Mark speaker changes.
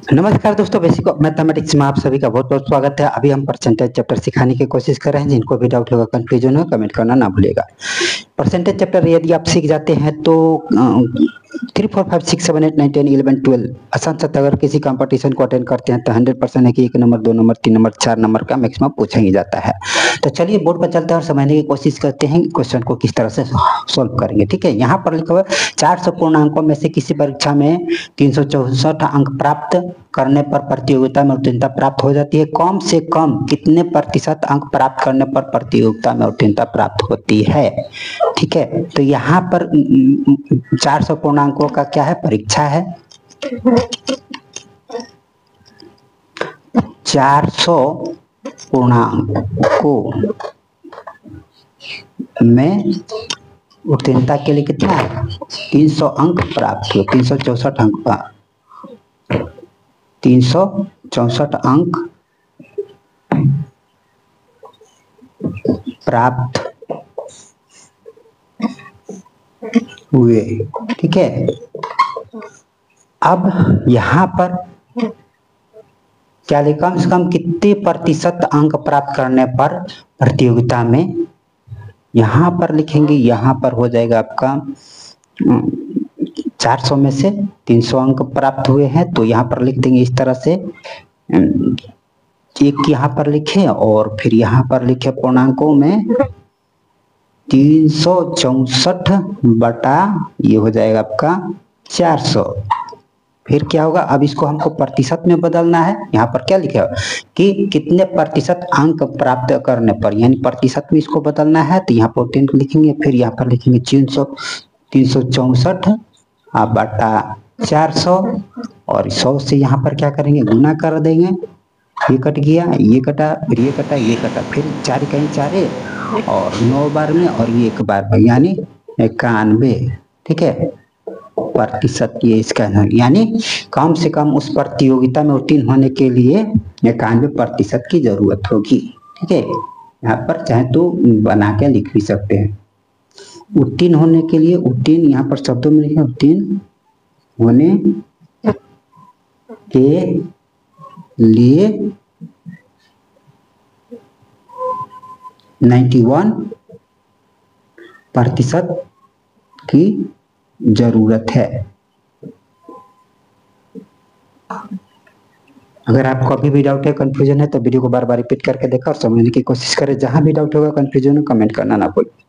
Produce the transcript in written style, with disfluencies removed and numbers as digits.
Speaker 1: नमस्कार दोस्तों, basic mathematics में आप सभी का बहुत बहुत स्वागत है। अभी हम परसेंटेज चैप्टर सिखाने की कोशिश कर रहे हैं। जिनको भी डाउट होगा, कंफ्यूजन हो, कमेंट करना ना भूलिएगा। परसेंटेज चैप्टर यदि आप सीख जाते हैं तो 3, 4, 5, 6, 7, 8, 9, 10, 11, 12 आसान सा अगर किसी कंपटीशन को अटेंड करते हैं तो 100% है कि 1 नंबर, 2 नंबर, 3 नंबर, 4 नंबर का मैक्सिमम पूछा ही जाता है। तो चलिए बोर्ड पर चलते हैं और समझने की कोशिश करते हैं क्वेश्चन को किस तरह से सॉल्व करेंगे। ठीक है, यहाँ पर लिखा हुआ 400 पूर्णांकों में से किसी परीक्षा में 364 अंक प्राप्त करने पर प्रतियोगिता में उत्तीर्णता प्राप्त हो जाती है। कम से कम कितने प्रतिशत अंक प्राप्त करने पर प्रतियोगिता में उत्तीर्णता प्राप्त होती है। ठीक है, तो यहाँ पर 400 पूर्णांकों का क्या है, परीक्षा है। 400 पूर्णांकों में उत्तीर्णता के लिए कितना है, 300 अंक प्राप्त हुए। 364 अंक 364 अंक प्राप्त हुए। ठीक है, अब यहाँ पर क्या लिखा, कम से कम कितने प्रतिशत अंक प्राप्त करने पर प्रतियोगिता में, यहाँ पर लिखेंगे, यहाँ पर हो जाएगा आपका 400 में से 300 अंक प्राप्त हुए हैं, तो यहाँ पर लिख देंगे इस तरह से। एक यहाँ पर लिखे और फिर यहाँ पर लिखे पूर्णांकों में 364 बटा ये हो जाएगा आपका 400। फिर क्या होगा, अब इसको हमको प्रतिशत में बदलना है। यहाँ पर क्या लिखा है कि कितने प्रतिशत अंक प्राप्त करने पर, यानी प्रतिशत में इसको बदलना है। तो यहाँ पर 3 लिखेंगे, फिर यहाँ पर लिखेंगे 364 बटा 400 और 100 से यहाँ पर क्या करेंगे, गुना कर देंगे। ये कट गया, ये कटा, फिर ये कटा, ये कटा, फिर 4 कहीं 4 और 9 बार में और ये 1 बार में, यानी 91। ठीक है, प्रतिशत ये इसका है, यानी कम से कम उस प्रतियोगिता में उत्तीर्ण होने के लिए 91% की जरूरत होगी। ठीक है, यहाँ पर चाहे तो बना के लिख भी सकते हैं। उत्तीर्ण होने के लिए, उत्तीर्ण यहाँ पर शब्दों में लिखे, उत्तीर्ण होने के लिए 91% की जरूरत है। अगर आपको अभी भी डाउट है, कंफ्यूजन है, तो वीडियो को बार बार रिपीट करके देखा और समझने की कोशिश करें। जहां भी डाउट होगा, कंफ्यूजन हो, कमेंट करना ना भूलें।